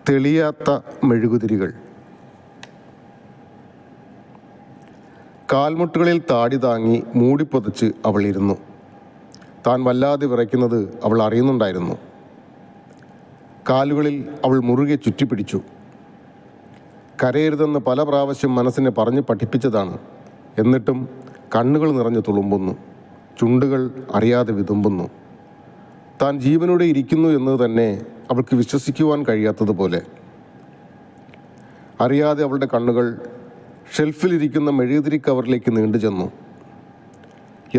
തെളിയാത്ത മെഴുകുതിരികൾ. കാൽമുട്ടുകളിൽ താടി താങ്ങി മൂടിപ്പൊതച്ച് അവൾ ഇരുന്നു. താൻ വല്ലാതെ വിറയ്ക്കുന്നത് അവൾ അറിയുന്നുണ്ടായിരുന്നു. കാലുകളിൽ അവൾ മുറുകെ ചുറ്റിപ്പിടിച്ചു. കരയരുതെന്ന് പല പ്രാവശ്യം മനസ്സിനെ പറഞ്ഞ് പഠിപ്പിച്ചതാണ്. എന്നിട്ടും കണ്ണുകൾ നിറഞ്ഞു തുളുമ്പുന്നു, ചുണ്ടുകൾ അറിയാതെ വിതുമ്പുന്നു. താൻ ജീവനോടെ ഇരിക്കുന്നു എന്നത് തന്നെ അവൾക്ക് വിശ്വസിക്കുവാൻ കഴിയാത്തതുപോലെ. അറിയാതെ അവളുടെ കണ്ണുകൾ ഷെൽഫിലിരിക്കുന്ന മെഴുകുതിരി കവറിലേക്ക് നീണ്ടു ചെന്നു.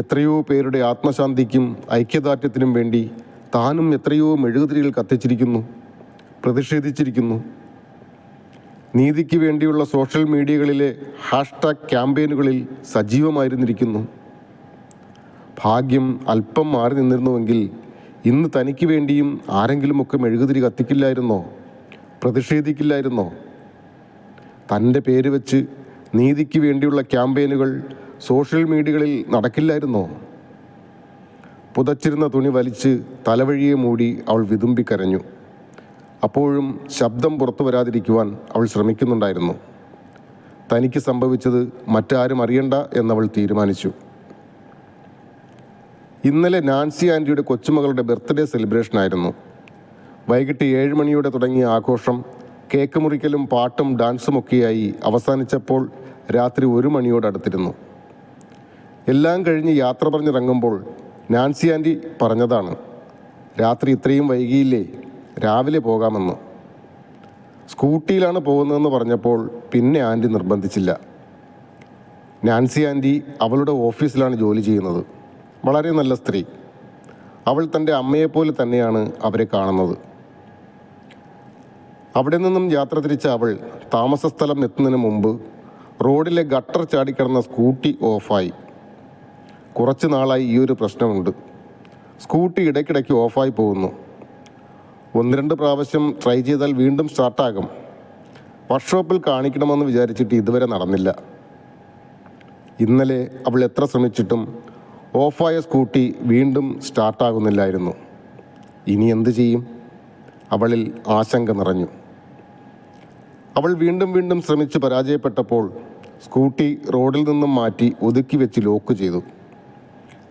എത്രയോ പേരുടെ ആത്മശാന്തിക്കും ഐക്യദാർഢ്യത്തിനും വേണ്ടി താനും എത്രയോ മെഴുകുതിരികൾ കത്തിച്ചിരിക്കുന്നു, പ്രതിഷേധിച്ചിരിക്കുന്നു. നീതിക്ക് വേണ്ടിയുള്ള സോഷ്യൽ മീഡിയകളിലെ ഹാഷ്ടാഗ് ക്യാമ്പയിനുകളിൽ സജീവമായിരുന്നിരിക്കുന്നു. ഭാഗ്യം അല്പം മാറി നിന്നിരുന്നുവെങ്കിൽ ഇന്ന് തനിക്ക് വേണ്ടിയും ആരെങ്കിലുമൊക്കെ മെഴുകുതിരി കത്തിക്കില്ലായിരുന്നോ, പ്രതിഷേധിക്കില്ലായിരുന്നോ? തൻ്റെ പേര് വെച്ച് നീതിക്ക് വേണ്ടിയുള്ള ക്യാമ്പയിനുകൾ സോഷ്യൽ മീഡിയകളിൽ നടക്കില്ലായിരുന്നോ? പുതച്ചിരുന്ന തുണി വലിച്ച് തലവഴിയെ മൂടി അവൾ വിതുമ്പിക്കരഞ്ഞു. അപ്പോഴും ശബ്ദം പുറത്തു വരാതിരിക്കുവാൻ അവൾ ശ്രമിക്കുന്നുണ്ടായിരുന്നു. തനിക്ക് സംഭവിച്ചത് മറ്റാരും അറിയണ്ട എന്നവൾ തീരുമാനിച്ചു. ഇന്നലെ നാൻസി ആൻറ്റിയുടെ കൊച്ചുമകളുടെ ബർത്ത്ഡേ സെലിബ്രേഷനായിരുന്നു. വൈകിട്ട് 7 മണിയോടെ തുടങ്ങിയ ആഘോഷം കേക്ക് മുറിക്കലും പാട്ടും ഡാൻസുമൊക്കെയായി അവസാനിച്ചപ്പോൾ രാത്രി 1 മണിയോടടുത്തിരുന്നു. എല്ലാം കഴിഞ്ഞ് യാത്ര പറഞ്ഞിറങ്ങുമ്പോൾ നാൻസി ആൻറ്റി പറഞ്ഞതാണ്, രാത്രി ഇത്രയും വൈകിയില്ലേ, രാവിലെ പോകാമെന്ന്. സ്കൂട്ടിയിലാണ് പോകുന്നതെന്ന് പറഞ്ഞപ്പോൾ പിന്നെ ആൻറ്റി നിർബന്ധിച്ചില്ല. നാൻസി ആൻറ്റി അവളുടെ ഓഫീസിലാണ് ജോലി ചെയ്യുന്നത്. വളരെ നല്ല സ്ത്രീ. അവൾ തൻ്റെ അമ്മയെപ്പോലെ തന്നെയാണ് അവരെ കാണുന്നത്. അവിടെ നിന്നും യാത്ര തിരിച്ച അവൾ താമസ സ്ഥലം എത്തുന്നതിന് മുമ്പ് റോഡിലെ ഗട്ടർ ചാടിക്കിടന്ന സ്കൂട്ടി ഓഫായി. കുറച്ച് നാളായി ഈ ഒരു പ്രശ്നമുണ്ട്. സ്കൂട്ടി ഇടയ്ക്കിടയ്ക്ക് ഓഫായി പോകുന്നു. 1-2 പ്രാവശ്യം ട്രൈ ചെയ്താൽ വീണ്ടും സ്റ്റാർട്ടാകും. വർക്ക്ഷോപ്പിൽ കാണിക്കണമെന്ന് വിചാരിച്ചിട്ട് ഇതുവരെ നടന്നില്ല. ഇന്നലെ അവൾ എത്ര ശ്രമിച്ചിട്ടും ഓഫായ സ്കൂട്ടി വീണ്ടും സ്റ്റാർട്ടാകുന്നില്ലായിരുന്നു. ഇനി എന്തു ചെയ്യും? അവളിൽ ആശങ്ക നിറഞ്ഞു. അവൾ വീണ്ടും വീണ്ടും ശ്രമിച്ച് പരാജയപ്പെട്ടപ്പോൾ സ്കൂട്ടി റോഡിൽ നിന്നും മാറ്റി ഒതുക്കി വെച്ച് ലോക്ക് ചെയ്തു.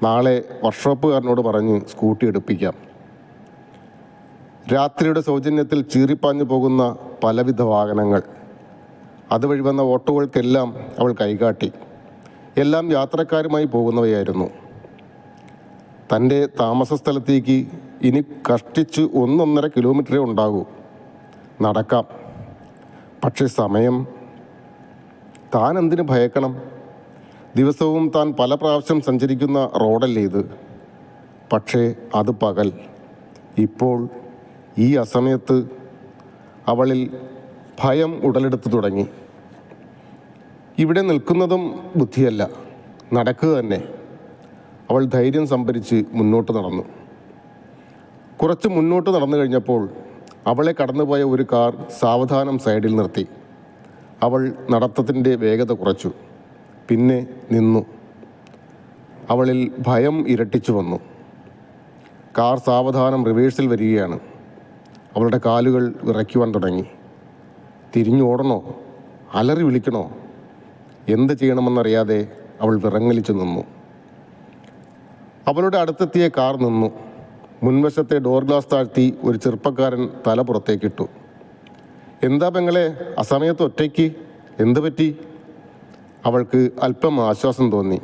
നാളെ വർക്ക്ഷോപ്പുകാരനോട് പറഞ്ഞ് സ്കൂട്ടി എടുപ്പിക്കാം. രാത്രിയുടെ സൗജന്യത്തിൽ ചീറിപ്പാഞ്ഞു പോകുന്ന പലവിധ വാഹനങ്ങൾ, അതുവഴി വന്ന ഓട്ടോകൾക്കെല്ലാം അവൾ കൈകാട്ടി. എല്ലാം യാത്രക്കാരുമായി പോകുന്നവയായിരുന്നു. തൻ്റെ താമസ സ്ഥലത്തേക്ക് ഇനി കഷ്ടിച്ച് 1-1.5 കിലോമീറ്ററേ ഉണ്ടാകൂ. നടക്കാം. പക്ഷേ സമയം. താൻ എന്തിനു ഭയക്കണം? ദിവസവും താൻ പല പ്രാവശ്യം സഞ്ചരിക്കുന്ന റോഡല്ലേ ഇത്. പക്ഷേ അത് പകൽ. ഇപ്പോൾ ഈ അസമയത്ത് അവളിൽ ഭയം ഉടലെടുത്തു തുടങ്ങി. ഇവിടെ നിൽക്കുന്നതും ബുദ്ധിയല്ല, നടക്കുക തന്നെ. അവൾ ധൈര്യം സംഭരിച്ച് മുന്നോട്ട് നടന്നു. കുറച്ച് മുന്നോട്ട് നടന്നു കഴിഞ്ഞപ്പോൾ അവളെ കടന്നുപോയ ഒരു കാർ സാവധാനം സൈഡിൽ നിർത്തി. അവൾ നടത്തത്തിൻ്റെ വേഗത കുറച്ചു, പിന്നെ നിന്നു. അവളിൽ ഭയം ഇരട്ടിച്ചു വന്നു. കാർ സാവധാനം റിവേഴ്സിൽ വരികയാണ്. അവളുടെ കാലുകൾ വിറയ്ക്കുവാൻ തുടങ്ങി. തിരിഞ്ഞോടണോ, അലറി വിളിക്കണോ, എന്ത് ചെയ്യണമെന്നറിയാതെ അവൾ വിറങ്ങലിച്ചു നിന്നു. അവളുടെ അടുത്തെത്തിയ കാർ നിന്നു. മുൻവശത്തെ ഡോർ ഗ്ലാസ് താഴ്ത്തി ഒരു ചെറുപ്പക്കാരൻ തല പുറത്തേക്കിട്ടു. എന്താ പെങ്ങളെ അസമയത്ത് ഒറ്റയ്ക്ക്, എന്തു പറ്റി? അവൾക്ക് അല്പം ആശ്വാസം തോന്നി.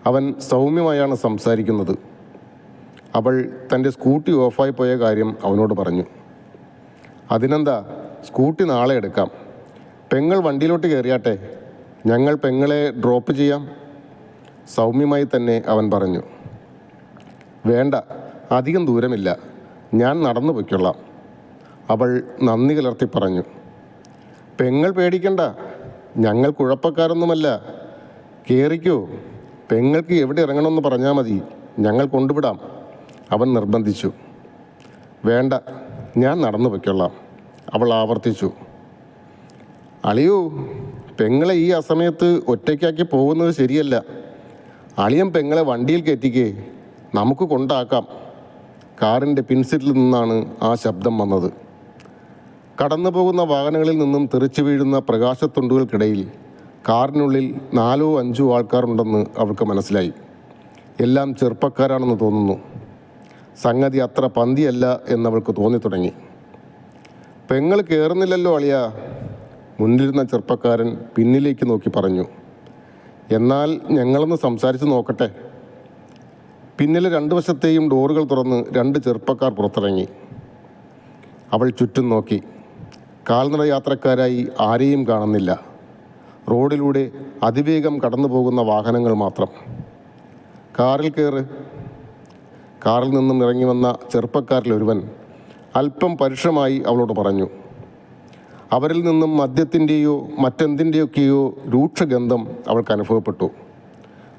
അവൻ സൗമ്യമായാണ് സംസാരിക്കുന്നത്. അവൾ തൻ്റെ സ്കൂട്ടി ഓഫായി പോയ കാര്യം അവനോട് പറഞ്ഞു. അതിനെന്താ, സ്കൂട്ടി നാളെ എടുക്കാം. പെങ്ങൾ വണ്ടിയിലോട്ട് കയറിയാട്ടെ, ഞങ്ങൾ പെങ്ങളെ ഡ്രോപ്പ് ചെയ്യാം. സൗമ്യമായി തന്നെ അവൻ പറഞ്ഞു. വേണ്ട, അധികം ദൂരമില്ല, ഞാൻ നടന്നു പൊയ്ക്കൊള്ളാം. അവൾ നന്ദി കലർത്തി പറഞ്ഞു. പെങ്ങൾ പേടിക്കണ്ട, ഞങ്ങൾ കുഴപ്പക്കാരൊന്നുമല്ല. കയറിക്കോ, പെങ്ങൾക്ക് എവിടെ ഇറങ്ങണമെന്ന് പറഞ്ഞാൽ മതി, ഞങ്ങൾ കൊണ്ടുവിടാം, അവൻ നിർബന്ധിച്ചു. വേണ്ട, ഞാൻ നടന്നു പൊയ്ക്കൊള്ളാം, അവൾ ആവർത്തിച്ചു. അളിയോ, പെങ്ങളെ ഈ അസമയത്ത് ഒറ്റയ്ക്കാക്കി പോകുന്നത് ശരിയല്ല. അളിയൻ പെങ്ങളെ വണ്ടിയിൽ കയറ്റിക്കേ, നമുക്ക് കൊണ്ടാക്കാം. കാറിൻ്റെ പിൻസീറ്റിൽ നിന്നാണ് ആ ശബ്ദം വന്നത്. കടന്നു പോകുന്ന വാഹനങ്ങളിൽ നിന്നും തെറിച്ചു വീഴുന്ന പ്രകാശത്തുണ്ടുകൾക്കിടയിൽ കാറിനുള്ളിൽ 4-5 ആൾക്കാരുണ്ടെന്ന് അവൾക്ക് മനസ്സിലായി. എല്ലാം ചെറുപ്പക്കാരാണെന്ന് തോന്നുന്നു. സംഗതി അത്ര പന്തിയല്ല എന്നവൾക്ക് തോന്നിത്തുടങ്ങി. പെങ്ങൾ കയറുന്നില്ലല്ലോ അളിയ, മുന്നിലിരുന്ന ചെറുപ്പക്കാരൻ പിന്നിലേക്ക് നോക്കി പറഞ്ഞു. എന്നാൽ ഞങ്ങളൊന്ന് സംസാരിച്ച് നോക്കട്ടെ. പിന്നിലെ 2 വശത്തെയും ഡോറുകൾ തുറന്ന് 2 ചെറുപ്പക്കാർ പുറത്തിറങ്ങി. അവൾ ചുറ്റും നോക്കി. കാൽനട യാത്രക്കാരായി ആരെയും കാണുന്നില്ല. റോഡിലൂടെ അതിവേഗം കടന്നു പോകുന്ന വാഹനങ്ങൾ മാത്രം. കാറിൽ കയറ്. കാറിൽ നിന്നും ഇറങ്ങി വന്ന ചെറുപ്പക്കാരിൽ ഒരുവൻ അല്പം പരുഷമായി അവളോട് പറഞ്ഞു. അവരിൽ നിന്നും മദ്യത്തിൻ്റെയോ മറ്റെന്തിൻ്റെയൊക്കെയോ രൂക്ഷഗന്ധം അവൾക്ക് അനുഭവപ്പെട്ടു.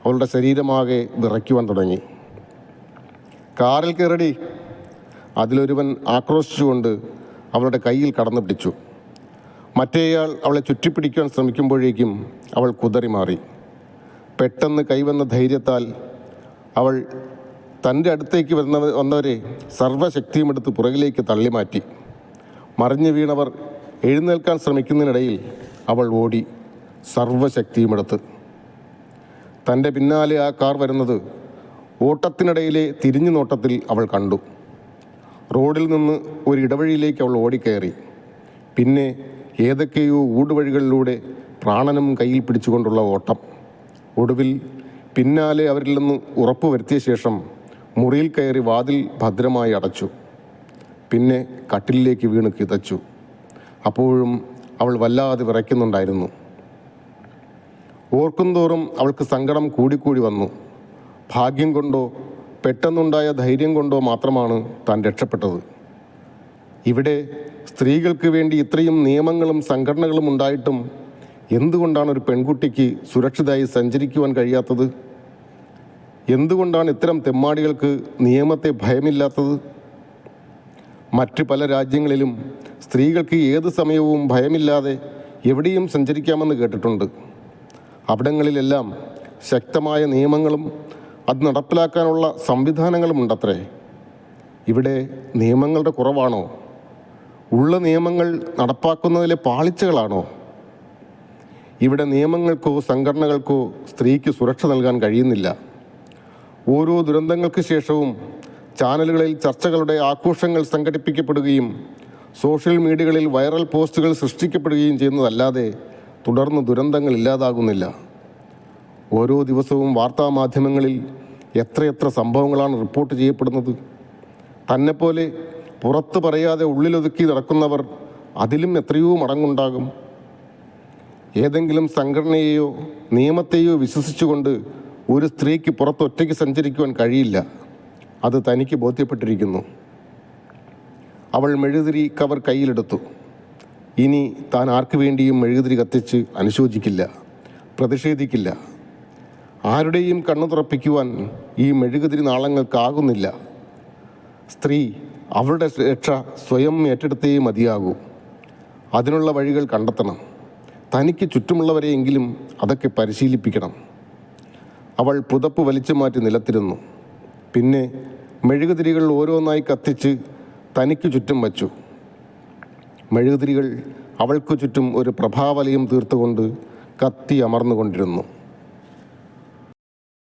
അവളുടെ ശരീരമാകെ വിറയ്ക്കുവാൻ തുടങ്ങി. കാറിൽ കയറടി, അതിലൊരുവൻ ആക്രോശിച്ചുകൊണ്ട് അവളുടെ കയ്യിൽ കടന്നു പിടിച്ചു. മറ്റേയാൾ അവളെ ചുറ്റിപ്പിടിക്കാൻ ശ്രമിക്കുമ്പോഴേക്കും അവൾ കുതറി മാറി. പെട്ടെന്ന് കൈവന്ന ധൈര്യത്താൽ അവൾ തൻ്റെ അടുത്തേക്ക് വന്നവരെ സർവ്വശക്തിയുമെടുത്ത് പുറകിലേക്ക് തള്ളിമാറ്റി. മറിഞ്ഞു വീണവർ എഴുന്നേൽക്കാൻ ശ്രമിക്കുന്നതിനിടയിൽ അവൾ ഓടി സർവ്വശക്തിയുമെടുത്ത്. തൻ്റെ പിന്നാലെ ആ കാർ വരുന്നത് ഓട്ടത്തിനിടയിലെ തിരിഞ്ഞു നോട്ടത്തിൽ അവൾ കണ്ടു. റോഡിൽ നിന്ന് ഒരു ഇടവഴിയിലേക്ക് അവൾ ഓടിക്കയറി. പിന്നെ ഏതൊക്കെയോ ഊടുവഴികളിലൂടെ പ്രാണനും കയ്യിൽ പിടിച്ചുകൊണ്ടുള്ള ഓട്ടം. ഒടുവിൽ പിന്നാലെ അവരിൽ നിന്ന് ഉറപ്പ് വരുത്തിയ ശേഷം മുറിയിൽ കയറി വാതിൽ ഭദ്രമായി അടച്ചു. പിന്നെ കട്ടിലിലേക്ക് വീണ് കിതച്ചു. അപ്പോഴും അവൾ വല്ലാതെ വിറയ്ക്കുന്നുണ്ടായിരുന്നു. ഓർക്കുന്തോറും അവൾക്ക് സങ്കടം കൂടിക്കൂടി വന്നു. ഭാഗ്യം കൊണ്ടോ പെട്ടെന്നുണ്ടായ ധൈര്യം കൊണ്ടോ മാത്രമാണ് താൻ രക്ഷപ്പെട്ടത്. ഇവിടെ സ്ത്രീകൾക്ക് വേണ്ടി ഇത്രയും നിയമങ്ങളും സംഘടനകളും ഉണ്ടായിട്ടും എന്തുകൊണ്ടാണ് ഒരു പെൺകുട്ടിക്ക് സുരക്ഷിതമായി സഞ്ചരിക്കുവാൻ കഴിയാത്തത്? എന്തുകൊണ്ടാണ് ഇത്തരം തെമ്മാടികൾക്ക് നിയമത്തെ ഭയമില്ലാത്തത്? മറ്റ് പല രാജ്യങ്ങളിലും സ്ത്രീകൾക്ക് ഏത് സമയവും ഭയമില്ലാതെ എവിടെയും സഞ്ചരിക്കാമെന്ന് കേട്ടിട്ടുണ്ട്. അവിടങ്ങളിലെല്ലാം ശക്തമായ നിയമങ്ങളും അത് നടപ്പിലാക്കാനുള്ള സംവിധാനങ്ങളും ഉണ്ടത്രേ. ഇവിടെ നിയമങ്ങളുടെ കുറവാണോ? ഉള്ള നിയമങ്ങൾ നടപ്പാക്കുന്നതിലെ പാളിച്ചകളാണോ? ഇവിടെ നിയമങ്ങൾക്കോ സംഘടനകൾക്കോ സ്ത്രീക്ക് സുരക്ഷ നൽകാൻ കഴിയുന്നില്ല. ഓരോ ദുരന്തങ്ങൾക്ക് ശേഷവും ചാനലുകളിൽ ചർച്ചകളുടെ ആഘോഷങ്ങൾ സംഘടിപ്പിക്കപ്പെടുകയും സോഷ്യൽ മീഡിയകളിൽ വൈറൽ പോസ്റ്റുകൾ സൃഷ്ടിക്കപ്പെടുകയും ചെയ്യുന്നതല്ലാതെ തുടർന്ന് ദുരന്തങ്ങൾ ഇല്ലാതാകുന്നില്ല. ഓരോ ദിവസവും വാർത്താമാധ്യമങ്ങളിൽ എത്രയെത്ര സംഭവങ്ങളാണ് റിപ്പോർട്ട് ചെയ്യപ്പെടുന്നത്. തന്നെപ്പോലെ പുറത്ത് പറയാതെ ഉള്ളിലൊതുക്കി നടക്കുന്നവർ അതിലും എത്രയോ മടങ്ങുണ്ടാകും. ഏതെങ്കിലും സംഘടനയെയോ നിയമത്തെയോ വിശ്വസിച്ചുകൊണ്ട് ഒരു സ്ത്രീക്ക് പുറത്തൊറ്റയ്ക്ക് സഞ്ചരിക്കുവാൻ കഴിയില്ല. അത് തനിക്ക് ബോധ്യപ്പെട്ടിരിക്കുന്നു. അവൾ മെഴുകുതിരി കവർ കയ്യിലെടുത്തു. ഇനി താൻ ആർക്കു വേണ്ടിയും മെഴുകുതിരി കത്തിച്ച് അനുശോചിക്കില്ല, പ്രതിഷേധിക്കില്ല. ആരുടെയും കണ്ണു തുറപ്പിക്കുവാൻ ഈ മെഴുകുതിരി നാളങ്ങൾക്കാകുന്നില്ല. സ്ത്രീ അവളുടെ രക്ഷ സ്വയം ഏറ്റെടുത്തേ മതിയാകൂ. അതിനുള്ള വഴികൾ കണ്ടെത്തണം. തനിക്ക് ചുറ്റുമുള്ളവരെയെങ്കിലും അതൊക്കെ പരിശീലിപ്പിക്കണം. അവൾ പുതപ്പ് വലിച്ചു മാറ്റി നിലത്തിരുന്നു. പിന്നെ മെഴുകുതിരികൾ ഓരോന്നായി കത്തിച്ച് തനിക്ക് ചുറ്റും വച്ചു. മെഴുകുതിരികൾ അവൾക്ക് ചുറ്റും ഒരു പ്രഭാവലയം തീർത്തുകൊണ്ട് കത്തി അമർന്നുകൊണ്ടിരുന്നു.